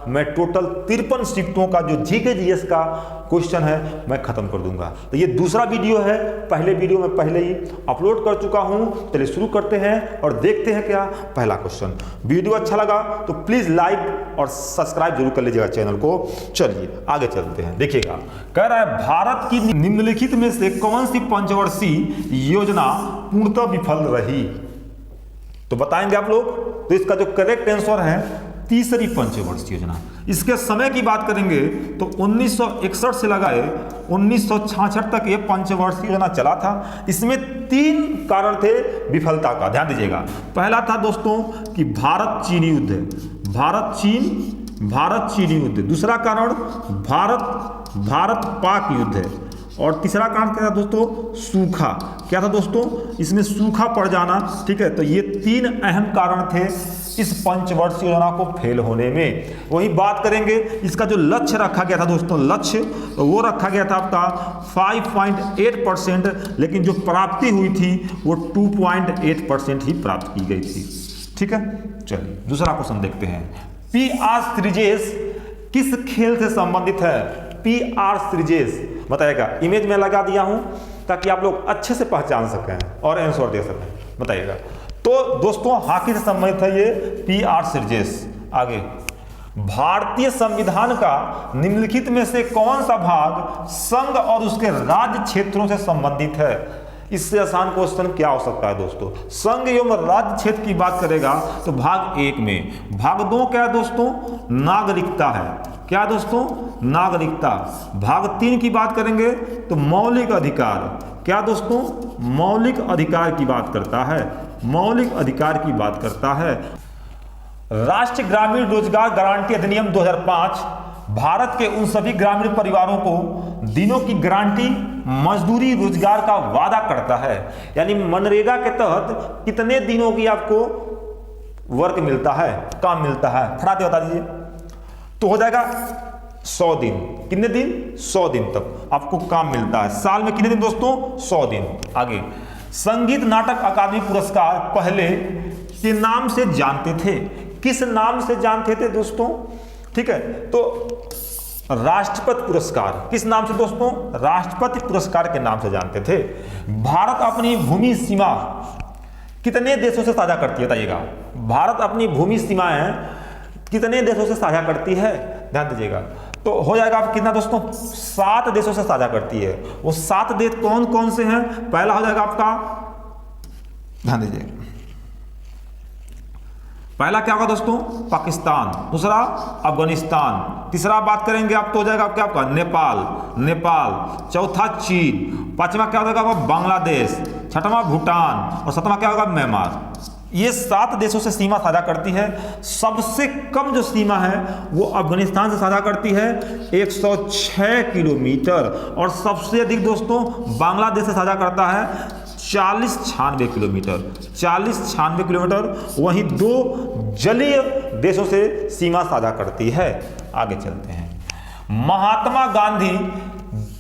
मैं टोटल 53 शिफ्टों का जो जीके जीएस का क्वेश्चन है मैं खत्म कर दूंगा। तो ये दूसरा वीडियो है, पहले वीडियो में पहले ही अपलोड कर चुका हूं। चलिए शुरू करते हैं और देखते हैं क्या पहला क्वेश्चन। वीडियो अच्छा लगा तो प्लीज लाइक और सब्सक्राइब जरूर कर लीजिएगा चैनल को। चलिए आगे चलते हैं। देखिएगा, कह रहा है भारत की निम्नलिखित में से कौन सी पंचवर्षीय योजना पूर्णतः विफल रही? तो बताएंगे आप लोग। तो इसका जो करेक्ट आंसर है तीसरी पंचवर्षीय योजना। इसके समय की बात करेंगे तो 1961 से लगाए 1966 तक ये पंचवर्षीय योजना चला था। इसमें 3 कारण थे विफलता का, ध्यान दीजिएगा। पहला था दोस्तों कि भारत चीन युद्ध, भारत चीन युद्ध। दूसरा कारण भारत पाक युद्ध है। और तीसरा कारण क्या था दोस्तों? सूखा। क्या था दोस्तों? इसमें सूखा पड़ जाना। ठीक है, तो ये 3 अहम कारण थे इस पंचवर्षीय योजना को फेल होने में। वही बात करेंगे, इसका जो लक्ष्य रखा गया था दोस्तों, लक्ष्य तो वो रखा गया था आपका 5.8%, लेकिन जो प्राप्ति हुई थी वो 2.8% ही प्राप्त की गई थी। ठीक है, चलिए दूसरा क्वेश्चन देखते हैं। PR सीरीजेस किस खेल से संबंधित है? PR सीरीजेस बताइएगा। इमेज में लगा दिया हूं ताकि आप लोग अच्छे से पहचान सकें और आंसर दे सकें। बताइएगा। तो दोस्तों हॉकी से संबंधित है ये PR सीरीजेस। आगे, भारतीय संविधान का निम्नलिखित में से कौन सा भाग संघ और उसके राज्य क्षेत्रों से संबंधित है? इससे आसान क्वेश्चन क्या हो सकता है दोस्तों? संघ एवं राज्य क्षेत्र की बात करेगा तो भाग 1 में। भाग 2 क्या है दोस्तों? नागरिकता है। क्या दोस्तों? नागरिकता। भाग 3 की बात करेंगे तो मौलिक अधिकार। क्या दोस्तों? मौलिक अधिकार की बात करता है, मौलिक अधिकार की बात करता है। राष्ट्रीय ग्रामीण रोजगार गारंटी अधिनियम 2005 भारत के उन सभी ग्रामीण परिवारों को दिनों की गारंटी मजदूरी रोजगार का वादा करता है। यानी मनरेगा के तहत कितने दिनों की आपको वर्क मिलता है, काम मिलता है? फटाते बता दीजिए। तो हो जाएगा 100 दिन। कितने दिन? 100 दिन तक आपको काम मिलता है। साल में कितने दिन दोस्तों? 100 दिन। आगे, संगीत नाटक अकादमी पुरस्कार पहले के नाम से जानते थे। किस नाम से जानते थे दोस्तों? ठीक है, तो राष्ट्रपति पुरस्कार। किस नाम से दोस्तों? राष्ट्रपति पुरस्कार के नाम से जानते थे। भारत अपनी भूमि सीमा कितने देशों से साझा करती है? बताइएगा। भारत अपनी भूमि सीमाएं कितने देशों से साझा करती है? ध्यान दीजिएगा। तो हो जाएगा आप कितना दोस्तों? 7 देशों से साझा करती है। वो 7 देश कौन कौन से हैं? पहला हो जाएगा आपका, ध्यान दीजिए, पहला क्या होगा दोस्तों? पाकिस्तान। दूसरा अफगानिस्तान। तीसरा बात करेंगे आप तो हो जाएगा क्या आपका? नेपाल। चौथा चीन। पांचवा क्या होगा? बांग्लादेश। छठवां भूटान। और 7वां क्या होगा? म्यांमार। ये 7 देशों से सीमा साझा करती है। सबसे कम जो सीमा है वो अफगानिस्तान से साझा करती है 106 किलोमीटर। और सबसे अधिक दोस्तों बांग्लादेश से साझा करता है 40-96 किलोमीटर। वहीं 2 जलीय देशों से सीमा साझा करती है। आगे चलते हैं। महात्मा गांधी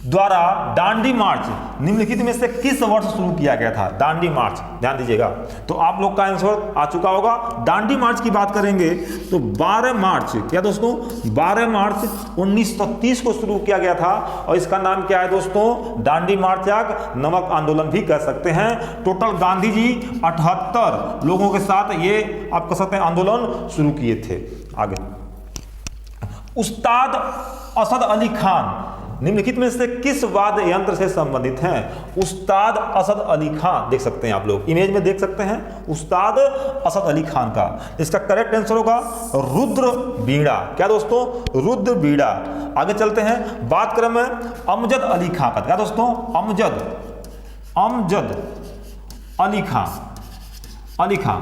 द्वारा दांडी मार्च निम्नलिखित में से किस वर्ष शुरू किया गया था? दांडी मार्च, ध्यान दीजिएगा। तो आप लोग का आंसर आ चुका होगा। दांडी मार्च की बात करेंगे तो 12 मार्च, क्या दोस्तों? 12 मार्च 1930 को शुरू किया गया था। और इसका नाम क्या है दोस्तों? दांडी मार्च या नमक आंदोलन भी कह सकते हैं। टोटल गांधी जी 78 लोगों के साथ ये आप कह सकते हैं आंदोलन शुरू किए थे। आगे, उस्ताद असद अली खान निम्नलिखित में से किस वाद्य यंत्र से संबंधित हैं? उस्ताद असद अली खान, देख सकते हैं आप लोग, इमेज में देख सकते हैं उस्ताद असद अली खान का। इसका करेक्ट आंसर होगा रुद्र बीड़ा। क्या दोस्तों? रुद्र बीड़ा। आगे चलते हैं। बात करें मैं अमजद अली खान का। क्या दोस्तों? अमजद अली खान।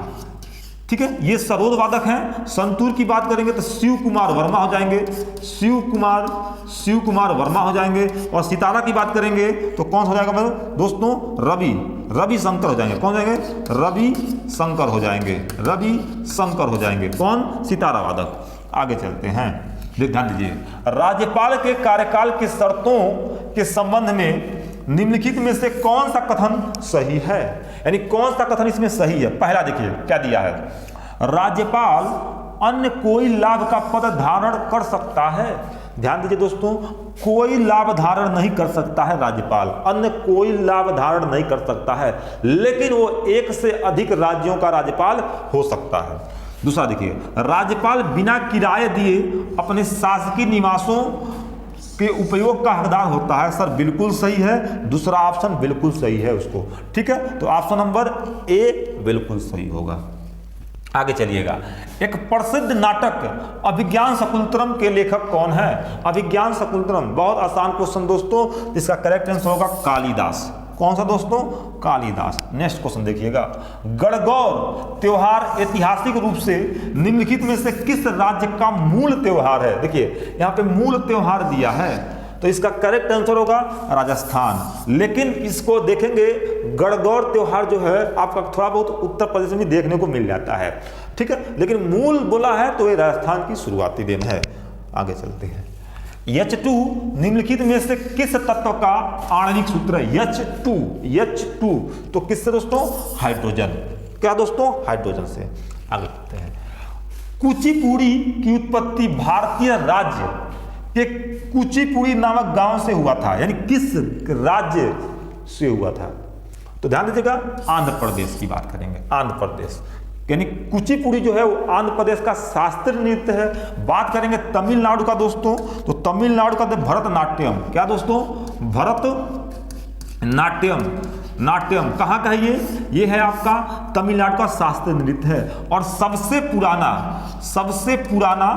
ठीक है, ये सरोद वादक हैं। संतूर की बात करेंगे तो शिव कुमार वर्मा हो जाएंगे। शिव कुमार वर्मा हो जाएंगे। और सितारा की बात करेंगे तो कौन हो जाएगा मेरे दोस्तों? रवि शंकर हो जाएंगे। कौन जाएंगे? रवि शंकर हो जाएंगे। कौन? सितारा वादक। आगे चलते हैं। ध्यान दीजिए। राज्यपाल के कार्यकाल की शर्तों के संबंध में निम्नलिखित में से कौन सा कथन सही है? यानी कौन सा कथन इसमें सही है? पहला देखिए क्या दिया है। राज्यपाल अन्य कोई लाभ का पद धारण कर सकता है। ध्यान दीजिए दोस्तों, कोई लाभ धारण नहीं कर सकता है राज्यपाल, अन्य कोई लाभ धारण नहीं कर सकता है, लेकिन वो एक से अधिक राज्यों का राज्यपाल हो सकता है। दूसरा देखिए, राज्यपाल बिना किराए दिए अपने शासकीय निवासों के उपयोग का हकदार होता है। सर बिल्कुल सही है, दूसरा ऑप्शन बिल्कुल सही है उसको, ठीक है। तो ऑप्शन नंबर ए बिल्कुल सही होगा। आगे चलिएगा, एक प्रसिद्ध नाटक अभिज्ञान शकुंतलम के लेखक कौन है? अभिज्ञान शकुंतलम, बहुत आसान क्वेश्चन दोस्तों, इसका करेक्ट आंसर होगा कालिदास। कौन सा दोस्तों? कालिदास। नेक्स्ट क्वेश्चन देखिएगा, गणगौर त्योहार ऐतिहासिक रूप से निम्नलिखित में से किस राज्य का मूल त्योहार है? देखिए यहाँ पे मूल त्योहार दिया है, तो इसका करेक्ट आंसर होगा राजस्थान। लेकिन इसको देखेंगे, गणगौर त्योहार जो है आपका थोड़ा बहुत उत्तर प्रदेश में देखने को मिल जाता है, ठीक है, लेकिन मूल बोला है तो ये राजस्थान की शुरुआती दिन है। आगे चलते हैं, H2 निम्नलिखित में से किस तत्व का आणविक सूत्र है? H2 तो किससे दोस्तों? हाइड्रोजन। क्या दोस्तों? हाइड्रोजन से। आगे चलते हैं, कुचिपुड़ी की उत्पत्ति भारतीय राज्य के कुचिपुड़ी नामक गांव से हुआ था, यानी किस राज्य से हुआ था? तो ध्यान दीजिएगा, आंध्र प्रदेश की बात करेंगे, आंध्र प्रदेश, यानी कुचिपुड़ी जो है वो आंध्र प्रदेश का शास्त्रीय नृत्य है। बात करेंगे तमिलनाडु का दोस्तों, तो तमिलनाडु का भरतनाट्यम। क्या दोस्तों? भरतनाट्यम। नाट्यम कहाँ का है ये है आपका तमिलनाडु का शास्त्रीय नृत्य है, और सबसे पुराना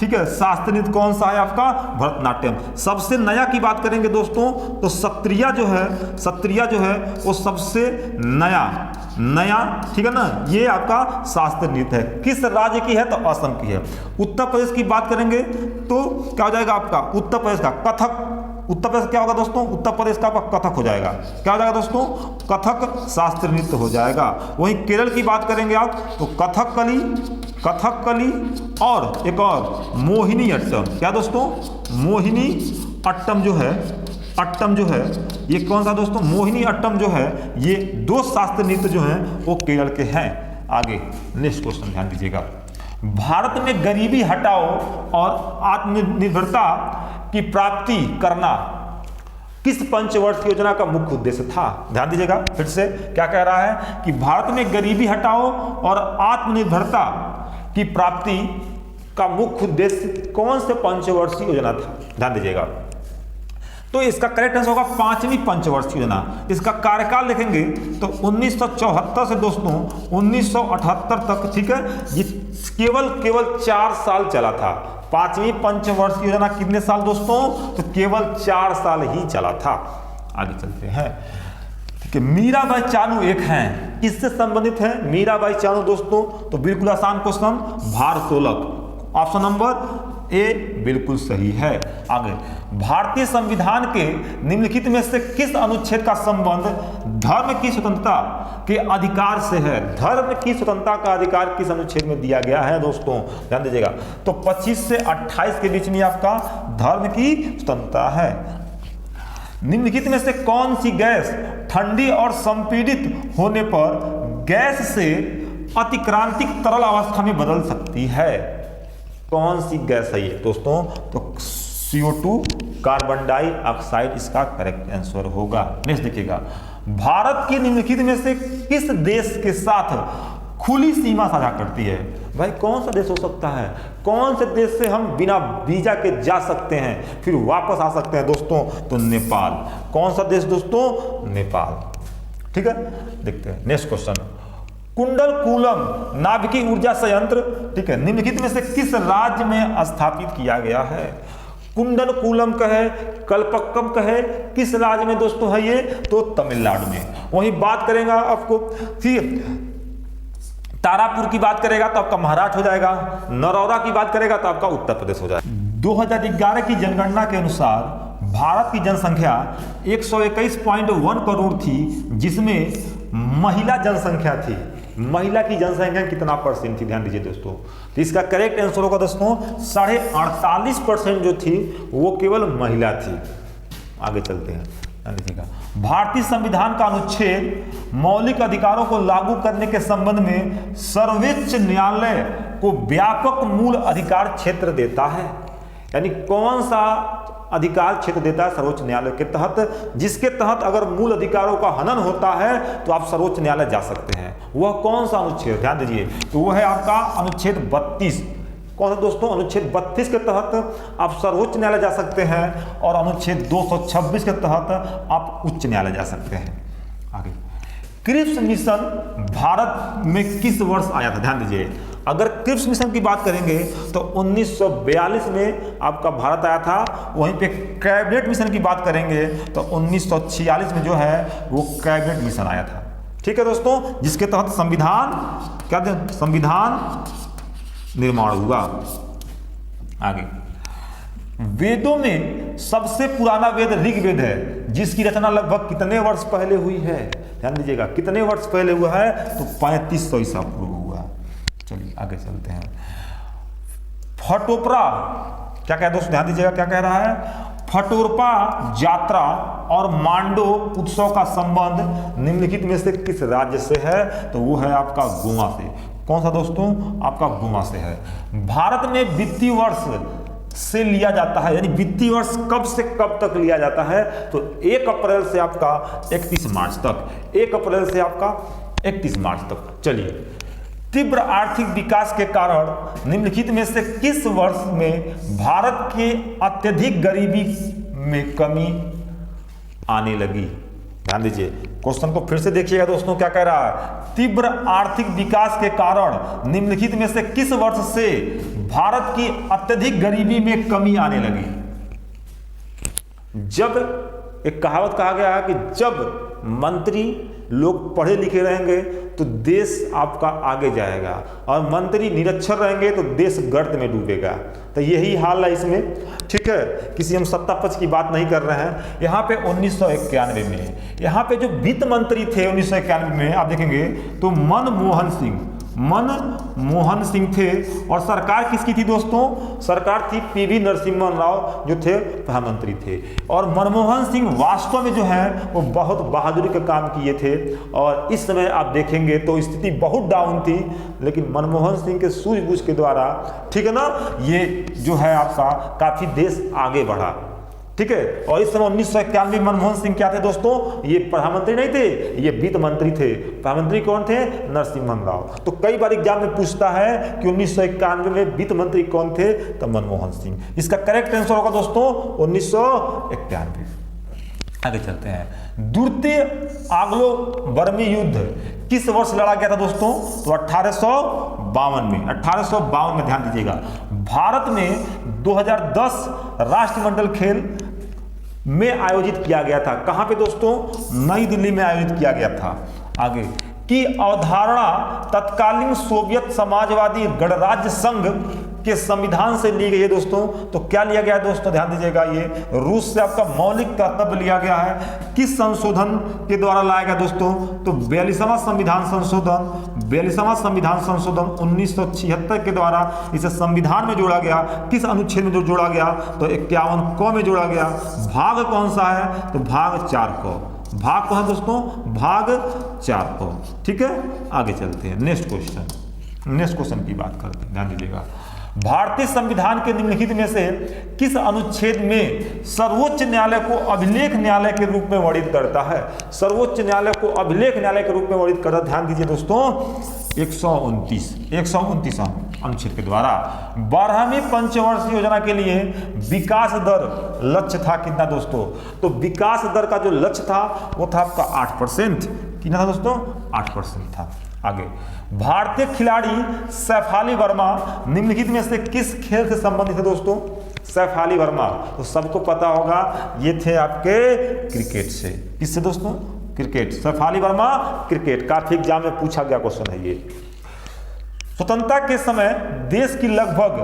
ठीक है शास्त्रीय नृत्य कौन सा है आपका? भरतनाट्यम। सबसे नया की बात करेंगे दोस्तों, तो सत्रिया जो है वो सबसे नया ठीक है ना, ये आपका शास्त्रीय नृत्य है। किस राज्य की है? तो असम की है। उत्तर प्रदेश की बात करेंगे तो क्या हो जाएगा आपका? उत्तर प्रदेश का कथक। उत्तर प्रदेश क्या होगा दोस्तों? उत्तर प्रदेश का आपका कथक हो जाएगा। क्या हो जाएगा दोस्तों? कथक शास्त्रीय नृत्य हो जाएगा। वहीं केरल की बात करेंगे आप तो कथकली और एक और मोहिनी अट्टम। क्या दोस्तों? मोहिनी अट्टम जो है ये कौन सा दोस्तों? मोहिनी अट्टम जो है ये दो शास्त्रीय नृत्य जो हैं वो केरल के हैं। आगे नेक्स्ट क्वेश्चन ध्यान दीजिएगा, भारत में गरीबी हटाओ और आत्मनिर्भरता की प्राप्ति करना किस पंचवर्षीय योजना का मुख्य उद्देश्य था? ध्यान दीजिएगा, फिर से क्या कह रहा है कि भारत में गरीबी हटाओ और आत्मनिर्भरता की प्राप्ति का मुख्य उद्देश्य कौन से पंचवर्षीय योजना था? ध्यान दीजिएगा, तो इसका करेक्ट आंसर होगा 5वीं पंचवर्षीय योजना। इसका कार्यकाल देखेंगे तो 1974 से दोस्तों 1978 तक, ठीक है, ये केवल 4 साल चला था। 5वीं पंचवर्षीय योजना कितने साल दोस्तों? तो केवल 4 साल ही चला था। आगे चलते हैं, ठीक है, मीराबाई चानू एक हैं, किससे संबंधित है मीराबाई चानू दोस्तों? तो बिल्कुल आसान क्वेश्चन, भारतोलक। ऑप्शन नंबर ए बिल्कुल सही है। आगे, भारतीय संविधान के निम्नलिखित में से किस अनुच्छेद का संबंध धर्म की स्वतंत्रता के अधिकार से है? धर्म की स्वतंत्रता का अधिकार किस अनुच्छेद में दिया गया है दोस्तों? ध्यान दीजिएगा, तो 25 से 28 के बीच में आपका धर्म की स्वतंत्रता है। निम्नलिखित में से कौन सी गैस ठंडी और संपीड़ित होने पर गैस से अतिक्रांतिक तरल अवस्था में बदल सकती है? कौन सी गैस है ये दोस्तों? तो CO2 कार्बन डाइऑक्साइड इसका करेक्ट आंसर होगा। नेक्स्ट देखिएगा, भारत की निम्नलिखित में से किस देश के साथ खुली सीमा साझा करती है? भाई कौन सा देश हो सकता है? कौन से देश से हम बिना वीजा के जा सकते हैं फिर वापस आ सकते हैं दोस्तों? तो नेपाल। कौन सा देश दोस्तों? नेपाल। ठीक है, देखते हैं नेक्स्ट क्वेश्चन, कुंडलकुलम नाभिकीय ऊर्जा संयंत्र, ठीक है, निम्नलिखित में से किस राज्य में स्थापित किया गया है? कुंडलकुलम कहे, कल्पक्कम कहे, किस राज्य में दोस्तों है ये? तो तमिलनाडु में। वहीं बात करेगा आपको, फिर तारापुर की बात करेगा तो आपका महाराष्ट्र हो जाएगा, नरौरा की बात करेगा तो आपका उत्तर प्रदेश हो जाएगा। 2011 की जनगणना के अनुसार भारत की जनसंख्या 121.1 करोड़ थी, जिसमें महिला जनसंख्या थी। महिला की जनसंख्या कितना परसेंट थी? ध्यान दीजिए दोस्तों, तो इसका करेक्ट आंसर होगा दोस्तों 48.5% जो थी वो केवल महिला थी। आगे चलते हैं, ध्यान दीजिएगा, भारतीय संविधान का अनुच्छेद मौलिक अधिकारों को लागू करने के संबंध में सर्वोच्च न्यायालय को व्यापक मूल अधिकार क्षेत्र देता है। यानी कौन सा अधिकार क्षेत्र देता है सर्वोच्च न्यायालय के तहत, जिसके तहत अगर मूल अधिकारों का हनन होता है तो आप सर्वोच्च न्यायालय जा सकते हैं। वह कौन सा अनुच्छेद, ध्यान दीजिए, तो वह है आपका अनुच्छेद 32। कौन सा दोस्तों? अनुच्छेद 32 के तहत आप सर्वोच्च न्यायालय जा सकते हैं और अनुच्छेद 226 के तहत आप उच्च न्यायालय जा सकते हैं। आगे, क्रिप्स मिशन भारत में किस वर्ष आया था? ध्यान दीजिए, अगर क्रिप्स मिशन की बात करेंगे तो 1942 में आपका भारत आया था। वहीं पे कैबिनेट मिशन की बात करेंगे तो 1946 में जो है वो कैबिनेट मिशन आया था। ठीक है दोस्तों, जिसके तहत संविधान निर्माण हुआ। आगे, वेदों में सबसे पुराना वेद ऋग्वेद है, जिसकी रचना लगभग कितने वर्ष पहले हुई है? ध्यान दीजिएगा, कितने वर्ष पहले हुआ है? तो 3500 ईसा पूर्व हुआ। चलिए आगे चलते हैं। फटोपरा क्या कह दोस्तों? ध्यान दीजिएगा क्या कह रहा है। फटोरपा यात्रा और मांडो उत्सव का संबंध निम्नलिखित में से किस राज्य से है? तो वो है आपका गोवा से। कौन सा दोस्तों? आपका गोवा से है। भारत में वित्तीय वर्ष से लिया जाता है, यानी वित्तीय वर्ष कब से कब तक लिया जाता है? तो 1 अप्रैल से आपका 31 मार्च तक, 1 अप्रैल से आपका 31 मार्च तक। चलिए, तीव्र आर्थिक विकास के कारण निम्नलिखित में से किस वर्ष में भारत के अत्यधिक गरीबी में कमी आने लगी? ध्यान दीजिए, क्वेश्चन को फिर से देखिएगा दोस्तों, क्या कह रहा है। तीव्र आर्थिक विकास के कारण निम्नलिखित में से किस वर्ष से भारत की अत्यधिक गरीबी में कमी आने लगी? जब एक कहावत कहा गया है कि जब मंत्री लोग पढ़े लिखे रहेंगे तो देश आपका आगे जाएगा, और मंत्री निरक्षर रहेंगे तो देश गर्त में डूबेगा। तो यही हाल है इसमें। ठीक है, किसी हम सत्ता पक्ष की बात नहीं कर रहे हैं। यहाँ पे 1991 में यहाँ पे जो वित्त मंत्री थे 1991 में, आप देखेंगे तो मनमोहन सिंह थे। और सरकार किसकी थी दोस्तों? सरकार थी पीवी नरसिम्हा राव, जो थे प्रधानमंत्री थे। और मनमोहन सिंह वास्तव में जो है वो बहुत बहादुरी का काम किए थे, और इस समय आप देखेंगे तो स्थिति बहुत डाउन थी, लेकिन मनमोहन सिंह के सूझबूझ के द्वारा, ठीक है ना, ये जो है आपका काफी देश आगे बढ़ा। ठीक है, और इस समय 1991 में मनमोहन सिंह क्या थे दोस्तों? ये प्रधानमंत्री नहीं थे, ये वित्त मंत्री थे। प्रधानमंत्री कौन थे? नरसिम्हा राव। तो कई बार एग्जाम में पूछता है कि 1991 में वित्त मंत्री कौन थे? तो मनमोहन सिंह। इसका करेक्ट आंसर होगा दोस्तों 1991। आगे चलते हैं। द्वितीय आंग्लो बर्मी युद्ध किस वर्ष लड़ा गया था दोस्तों? तो 1852 में। 1852 में, ध्यान दीजिएगा। भारत में 2010 राष्ट्रमंडल खेल में आयोजित किया गया था। कहां पे दोस्तों? नई दिल्ली में आयोजित किया गया था। आगे की अवधारणा तत्कालीन सोवियत समाजवादी गणराज्य संघ के संविधान से ली गई है दोस्तों। तो क्या लिया गया है दोस्तों? ध्यान दीजिएगा, ये रूस से आपका मौलिक कर्तव्य लिया गया है। किस संशोधन के द्वारा लाया गया दोस्तों? तो 42वां संविधान संशोधन 1976 के द्वारा इसे संविधान में जोड़ा गया। किस अनुच्छेद में जो जोड़ा गया? तो 51 क में जोड़ा गया। भाग कौन सा है? तो भाग 4 क। भाग कौन है दोस्तों? भाग 4 क। ठीक है, आगे चलते हैं। नेक्स्ट क्वेश्चन की बात करते हैं, ध्यान दीजिएगा। भारतीय संविधान के निम्नलिखित में से किस अनुच्छेद में सर्वोच्च न्यायालय को अभिलेख न्यायालय के रूप में वर्णित करता है? सर्वोच्च न्यायालय को अभिलेख न्यायालय के रूप में वर्णित करता है। ध्यान दीजिए दोस्तों, 129 अनुच्छेद के द्वारा। 12वीं पंचवर्षीय योजना के लिए विकास दर लक्ष्य था कितना दोस्तों? तो विकास दर का जो लक्ष्य था वो था आपका 8%। कितना था दोस्तों? 8% था। आगे, भारतीय खिलाड़ी सैफ अली वर्मा निम्नलिखित में से किस खेल से संबंधित है दोस्तों? सैफ अली वर्मा तो सबको पता होगा, ये थे आपके क्रिकेट से। किससे दोस्तों? क्रिकेट। सैफ अली वर्मा क्रिकेट। काफी एग्जाम में पूछा गया क्वेश्चन है ये। स्वतंत्रता के समय देश की लगभग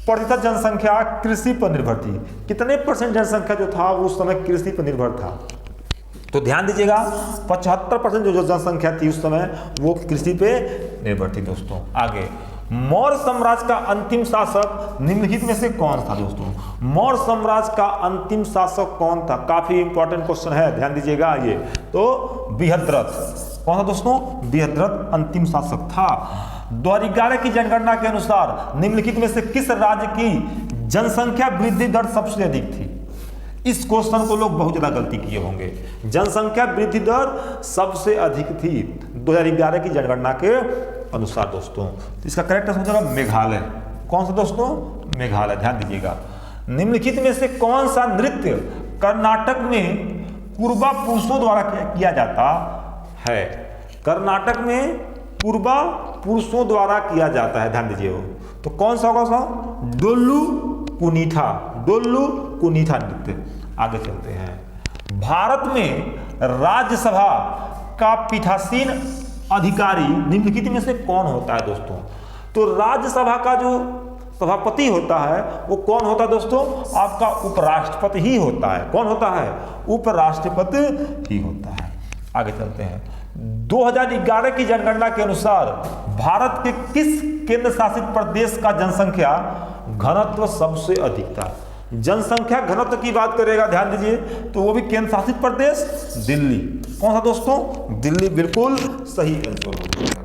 प्रतिशत जनसंख्या कृषि पर निर्भर थी। कितने % जनसंख्या जो था वो उस समय कृषि पर निर्भर था? तो ध्यान दीजिएगा, 75% जो जनसंख्या थी उस समय वो कृषि पे निर्भर थी दोस्तों। आगे, मौर्य साम्राज्य का अंतिम शासक निम्नलिखित में से कौन था दोस्तों? मौर्य साम्राज्य का अंतिम शासक कौन था? काफी इंपॉर्टेंट क्वेश्चन है, ध्यान दीजिएगा। ये तो बृहद्रथ। कौन था दोस्तों? बृहद्रथ अंतिम शासक था। 2011 की जनगणना के अनुसार निम्नलिखित में से किस राज्य की जनसंख्या वृद्धि दर सबसे अधिक थी? इस क्वेश्चन को लोग बहुत ज्यादा गलती किए होंगे। जनसंख्या वृद्धि दर सबसे अधिक थी 2011 की जनगणना के अनुसार दोस्तों। तो इसका करेक्ट आंसर हो जाएगा मेघालय। कौन सा दोस्तों? मेघालय। ध्यान दीजिएगा, निम्नलिखित में से कौन सा नृत्य कर्नाटक में पूर्वा पुरुषों द्वारा किया जाता है? कर्नाटक में पूर्वा पुरुषों द्वारा किया जाता है। ध्यान दीजिए, तो कौन सा होगा? डोल्लू कुनीठा। डोल्लू कुनीठा नृत्य। आगे चलते हैं। भारत में राज्यसभा का पीठासीन अधिकारी निम्नलिखित में से कौन होता है दोस्तों? तो राज्यसभा का जो सभापति होता है वो कौन होता है दोस्तों? आपका उपराष्ट्रपति ही होता है। कौन होता है? उपराष्ट्रपति ही होता है। आगे चलते हैं। 2011 की जनगणना के अनुसार भारत के किस केंद्र शासित प्रदेश का जनसंख्या घनत्व सबसे अधिक था? जनसंख्या घनत्व की बात करेगा, ध्यान दीजिए, तो वो भी केंद्र शासित प्रदेश दिल्ली। कौन सा दोस्तों? दिल्ली बिल्कुल सही आंसर होगा।